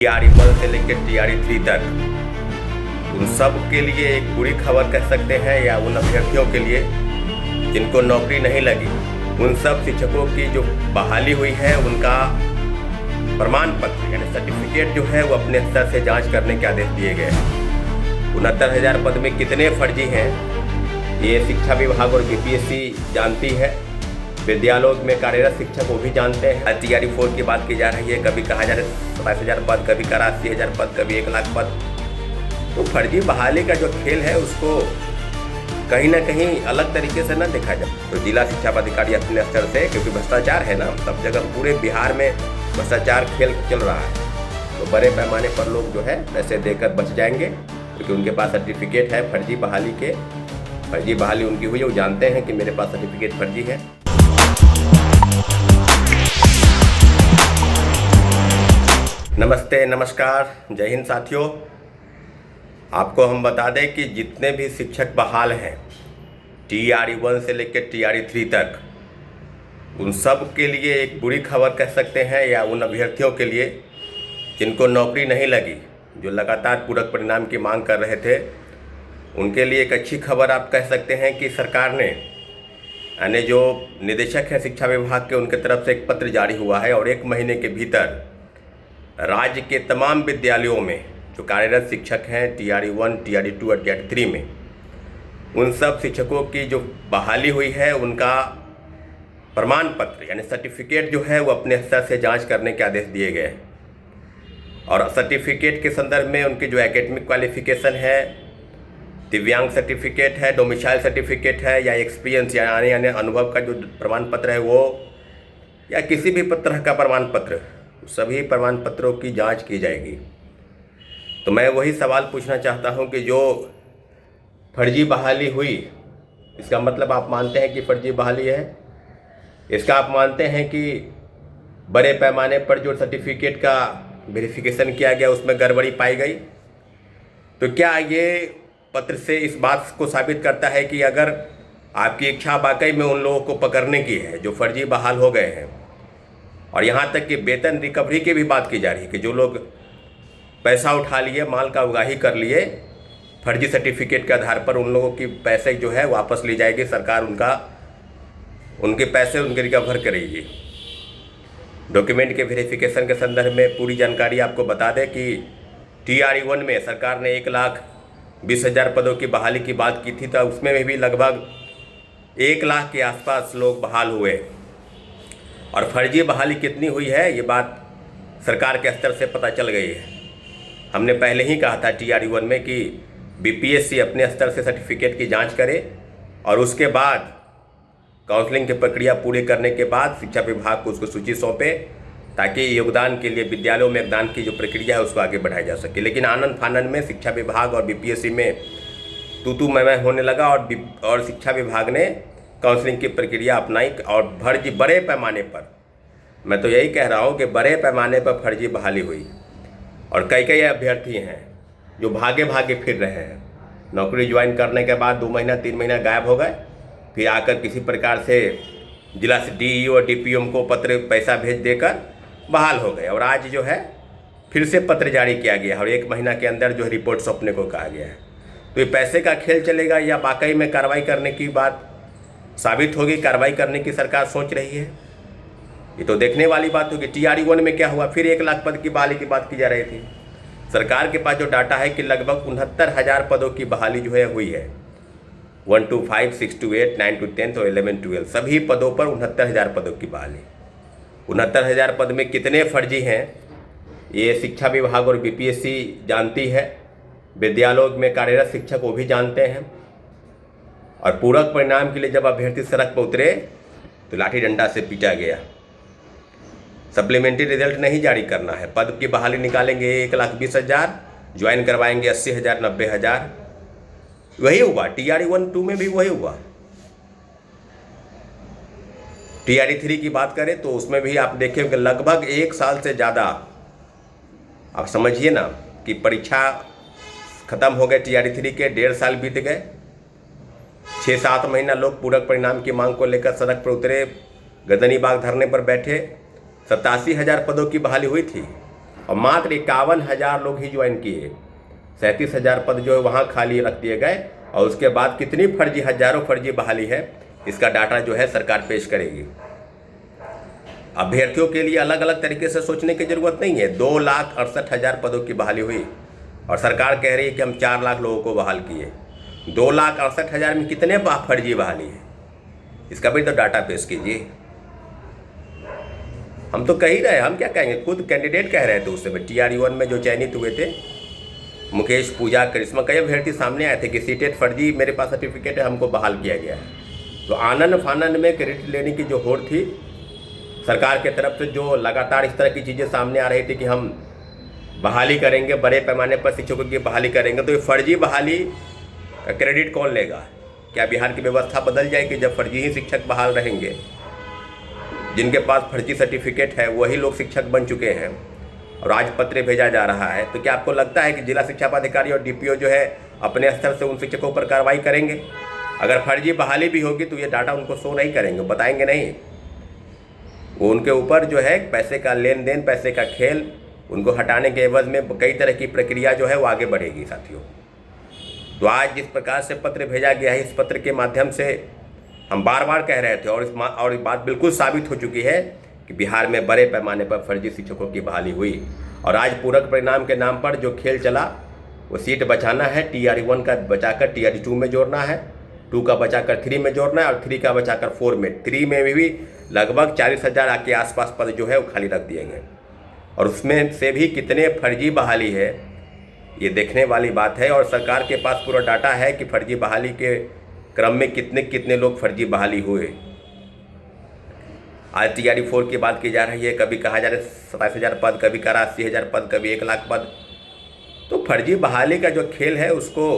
TRE1 से लेकर TRE3 तक उन सब के लिए एक बुरी खबर कह सकते हैं, या उन अभ्यर्थियों के लिए जिनको नौकरी नहीं लगी, उन सब शिक्षकों की जो बहाली हुई है उनका प्रमाण पत्र यानी सर्टिफिकेट जो है वो अपने स्तर से जांच करने के आदेश दिए गए हैं। 69,000 पद में कितने फर्जी हैं ये शिक्षा विभाग और BPSC जानती है। विद्यालयों में कार्यरत शिक्षक वो भी जानते हैं। TRE4 की बात की जा रही है, कभी कहा जा रहा है 27,000 पद, कभी कहा 80,000 पद, कभी 1 लाख पद। तो फर्जी बहाली का जो खेल है उसको कहीं ना कहीं अलग तरीके से न देखा जाए। तो जिला शिक्षा पदाधिकारी अपने स्तर से, क्योंकि भ्रष्टाचार है ना सब जगह, पूरे बिहार में भ्रष्टाचार खेल चल रहा है, तो बड़े पैमाने पर लोग जो है पैसे देकर बच जाएंगे, क्योंकि उनके पास सर्टिफिकेट है फर्जी बहाली के। फर्जी बहाली उनकी हुई है, वो जानते हैं कि मेरे पास सर्टिफिकेट फर्जी है। नमस्ते, नमस्कार, जय हिंद साथियों। आपको हम बता दें कि जितने भी शिक्षक बहाल हैं TRE1 से लेकर TRE3 तक, उन सब के लिए एक बुरी खबर कह सकते हैं, या उन अभ्यर्थियों के लिए जिनको नौकरी नहीं लगी, जो लगातार पूरक परिणाम की मांग कर रहे थे, उनके लिए एक अच्छी खबर आप कह सकते हैं कि सरकार ने, यानी जो निदेशक हैं शिक्षा विभाग के, उनके तरफ से एक पत्र जारी हुआ है और 1 महीने के भीतर राज्य के तमाम विद्यालयों में जो कार्यरत शिक्षक हैं TRE1, TRE2 और TRE3 में, उन सब शिक्षकों की जो बहाली हुई है उनका प्रमाण पत्र यानी सर्टिफिकेट जो है वो अपने स्तर से जांच करने के आदेश दिए गए। और सर्टिफिकेट के संदर्भ में उनकी जो एकेडमिक क्वालिफिकेशन है, दिव्यांग सर्टिफिकेट है, डोमिसाइल सर्टिफिकेट है, या एक्सपीरियंस यानी अनुभव का जो प्रमाण पत्र है वो, या किसी भी तरह का प्रमाण पत्र, सभी प्रमाण पत्रों की जांच की जाएगी। तो मैं वही सवाल पूछना चाहता हूं कि जो फर्जी बहाली हुई, इसका मतलब आप मानते हैं कि फर्जी बहाली है? इसका आप मानते हैं कि बड़े पैमाने पर जो सर्टिफिकेट का वेरिफिकेशन किया गया उसमें गड़बड़ी पाई गई? तो क्या ये पत्र से इस बात को साबित करता है कि अगर आपकी इच्छा वाकई में उन लोगों को पकड़ने की है जो फर्जी बहाल हो गए हैं, और यहाँ तक कि वेतन रिकवरी की भी बात की जा रही है कि जो लोग पैसा उठा लिए, माल का उगाही कर लिए, फर्जी सर्टिफिकेट के आधार पर उन लोगों की पैसे जो है वापस ली जाएगी, सरकार उनके पैसे उनके रिकवर करेगी। डॉक्यूमेंट के वेरिफिकेशन के संदर्भ में पूरी जानकारी आपको बता दें कि TRE1 में सरकार ने 1,20,000 पदों की बहाली की बात की थी, तो उसमें भी लगभग 1 लाख के आसपास लोग बहाल हुए। और फर्जी बहाली कितनी हुई है ये बात सरकार के स्तर से पता चल गई है। हमने पहले ही कहा था TRE1 में कि BPSC अपने स्तर से सर्टिफिकेट की जांच करे और उसके बाद काउंसलिंग की प्रक्रिया पूरी करने के बाद शिक्षा विभाग को उसको सूची सौंपे, ताकि योगदान के लिए विद्यालयों में योगदान की जो प्रक्रिया है उसको आगे बढ़ाया जा सके। लेकिन आनंद फानन में शिक्षा विभाग और BPSC में तू मैं होने लगा, और शिक्षा विभाग ने काउंसलिंग की प्रक्रिया अपनाई और फर्जी बड़े पैमाने पर, मैं तो यही कह रहा हूँ कि बड़े पैमाने पर फर्जी बहाली हुई। और कई अभ्यर्थी हैं जो भागे फिर रहे हैं, नौकरी ज्वाइन करने के बाद 2 महीना 3 महीना गायब हो गए, फिर आकर किसी प्रकार से जिला से DEO और DPM को पैसा भेज देकर बहाल हो गए, और आज जो है फिर से पत्र जारी किया गया और 1 महीना के अंदर जो है रिपोर्ट सौंपने को कहा गया है। तो ये पैसे का खेल चलेगा या वाकई में कार्रवाई करने की बात साबित होगी, कार्रवाई करने की सरकार सोच रही है? ये तो देखने वाली बात होगी। TRE1 में क्या हुआ? फिर 1 लाख पद की बहाली की बात की जा रही थी। सरकार के पास जो डाटा है कि लगभग 69,000 पदों की बहाली जो है हुई है, 1 to 5, 6 to 8, 9 to 10 और 11 to 12 सभी पदों पर 69,000 पदों की बहाली। 69,000 पद में कितने फर्जी हैं ये शिक्षा विभाग और BPSC जानती है। विद्यालयों में कार्यरत शिक्षक वो भी जानते हैं। और पूरक परिणाम के लिए जब अभ्यर्थी सड़क पर उतरे तो लाठी डंडा से पीटा गया। सप्लीमेंट्री रिजल्ट नहीं जारी करना है, पद की बहाली निकालेंगे 1,20,000, ज्वाइन करवाएंगे 80,000, 90,000। वही हुआ TRE1-2 में भी वही हुआ। TRE3 की बात करें तो उसमें भी आप देखेंगे लगभग 1 साल से ज़्यादा, आप समझिए ना कि परीक्षा खत्म हो गए TRE3 के, 1.5 साल बीत गए। 6-7 महीना लोग पूरक परिणाम की मांग को लेकर सड़क पर उतरे, गर्दनी बाग धरने पर बैठे। 87,000 पदों की बहाली हुई थी और मात्र 51,000 लोग ही ज्वाइन किए। 37,000 पद जो है वहाँ खाली रख दिए गए। और उसके बाद कितनी फर्जी, हजारों फर्जी बहाली है, इसका डाटा जो है सरकार पेश करेगी। अभ्यर्थियों के लिए अलग अलग तरीके से सोचने की जरूरत नहीं है। 2,68,000 पदों की बहाली हुई और सरकार कह रही है कि हम 4 लाख लोगों को बहाल किए। 2,68,000 में कितने फर्जी बहाली है, इसका भी तो डाटा पेश कीजिए। हम तो कह ही रहे, हम क्या कहेंगे, खुद कैंडिडेट कह रहे थे उस समय TRE-1 में जो चयनित हुए थे, मुकेश, पूजा, करिश्मा, कई अभ्यर्थी सामने आए थे कि सीटेट फर्जी, मेरे पास सर्टिफिकेट है, हमको बहाल किया गया है। तो आनंद फानंद में क्रेडिट लेने की जो होड़ थी सरकार के तरफ से, जो लगातार इस तरह की चीज़ें सामने आ रही थी कि हम बहाली करेंगे, बड़े पैमाने पर शिक्षकों की बहाली करेंगे, तो ये फर्जी बहाली का क्रेडिट कौन लेगा? क्या बिहार की व्यवस्था बदल जाएगी जब फर्जी ही शिक्षक बहाल रहेंगे? जिनके पास फर्जी सर्टिफिकेट है वही लोग शिक्षक बन चुके हैं और आज पत्र भेजा जा रहा है। तो क्या आपको लगता है कि जिला शिक्षा पदाधिकारी और DPO जो है अपने स्तर से उन शिक्षकों पर कार्रवाई करेंगे? अगर फर्जी बहाली भी होगी तो ये डाटा उनको शो नहीं करेंगे, बताएंगे नहीं। वो उनके ऊपर जो है पैसे का लेन देन, पैसे का खेल, उनको हटाने के एवज में कई तरह की प्रक्रिया जो है वो आगे बढ़ेगी साथियों। तो आज जिस प्रकार से पत्र भेजा गया है, इस पत्र के माध्यम से हम बार बार कह रहे थे और इस बात बिल्कुल साबित हो चुकी है कि बिहार में बड़े पैमाने पर फर्जी शिक्षकों की बहाली हुई। और आज पूरक परिणाम के नाम पर जो खेल चला, वो सीट बचाना है, TRE-1 का बचाकर TRE-2 में जोड़ना है, 2 का बचाकर 3 में जोड़ना है और 3 का बचाकर 4 में। 3 में भी लगभग 40,000 के आसपास पद जो है वो खाली रख दिए गए और उसमें से भी कितने फर्जी बहाली है ये देखने वाली बात है। और सरकार के पास पूरा डाटा है कि फर्जी बहाली के क्रम में कितने कितने लोग फर्जी बहाली हुए। आज TRE-4 की बात की जा रही है, कभी कहा जा रहा है 27,000 पद, कभी कहा 80,000 पद, कभी 1 लाख पद। तो फर्जी बहाली का जो खेल है उसको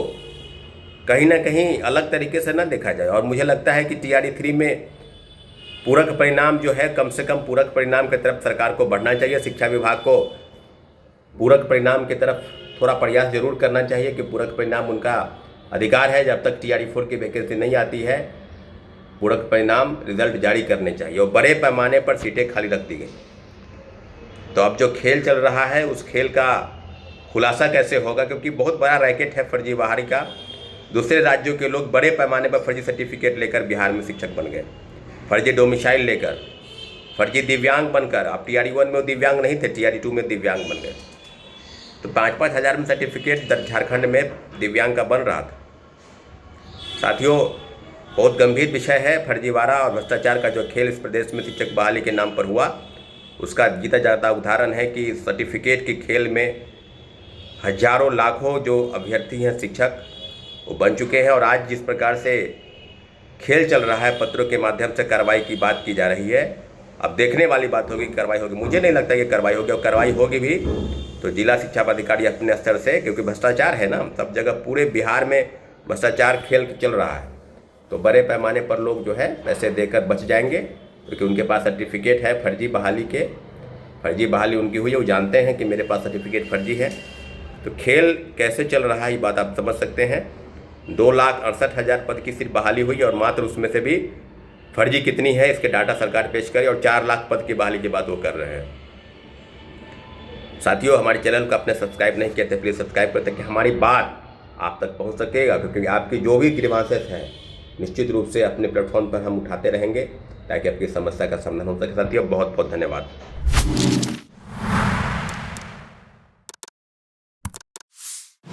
कहीं ना कहीं अलग तरीके से ना देखा जाए। और मुझे लगता है कि TRE-3 में पूरक परिणाम जो है, कम से कम पूरक परिणाम की तरफ सरकार को बढ़ना चाहिए। शिक्षा विभाग को पूरक परिणाम की तरफ थोड़ा प्रयास जरूर करना चाहिए कि पूरक परिणाम उनका अधिकार है। जब तक TRE-4 की वैकेंसी नहीं आती है, पूरक परिणाम रिजल्ट जारी करने चाहिए और बड़े पैमाने पर सीटें खाली रख दी गई। तो अब जो खेल चल रहा है उस खेल का खुलासा कैसे होगा, क्योंकि बहुत बड़ा रैकेट है फर्जी बहाली का। दूसरे राज्यों के लोग बड़े पैमाने पर फर्जी सर्टिफिकेट लेकर बिहार में शिक्षक बन गए, फर्जी डोमिसाइल लेकर, फर्जी दिव्यांग बनकर। अब TRE-1 में वो दिव्यांग नहीं थे, TRE-2 में दिव्यांग बन गए। तो 5-5 हज़ार में सर्टिफिकेट झारखंड में दिव्यांग का बन रहा था। साथियों, बहुत गंभीर विषय है फर्जीवाड़ा और भ्रष्टाचार का जो खेल इस प्रदेश में शिक्षक बहाली के नाम पर हुआ, उसका जीता जाता उदाहरण है कि सर्टिफिकेट के खेल में हजारों लाखों जो अभ्यर्थी हैं शिक्षक वो बन चुके हैं। और आज जिस प्रकार से खेल चल रहा है, पत्रों के माध्यम से कार्रवाई की बात की जा रही है, अब देखने वाली बात होगी कार्रवाई होगी। मुझे नहीं लगता कि कार्रवाई होगी, और कार्रवाई होगी भी तो जिला शिक्षा पदाधिकारी अपने स्तर से, क्योंकि भ्रष्टाचार है ना सब जगह, पूरे बिहार में भ्रष्टाचार खेल चल रहा है। तो बड़े पैमाने पर लोग जो है पैसे देकर बच जाएंगे, क्योंकि उनके पास सर्टिफिकेट है फर्जी बहाली के। फर्जी बहाली उनकी हुई है, वो जानते हैं कि मेरे पास सर्टिफिकेट फर्जी है। तो खेल कैसे चल रहा है ये बात आप समझ सकते हैं। 2,68,000 पद की सिर्फ बहाली हुई और मात्र उसमें से भी फर्जी कितनी है इसके डाटा सरकार पेश करे, और 4 लाख पद की बहाली की बात वो कर रहे हैं। साथियों, हमारे चैनल को आपने सब्सक्राइब नहीं किया तो प्लीज़ सब्सक्राइब करें ताकि हमारी बात आप तक पहुंच सकेगा, क्योंकि आपकी जो भी ग्रीवांसेस हैं निश्चित रूप से अपने प्लेटफॉर्म पर हम उठाते रहेंगे ताकि आपकी समस्या का समाधान हो सके। साथियों, बहुत बहुत धन्यवाद।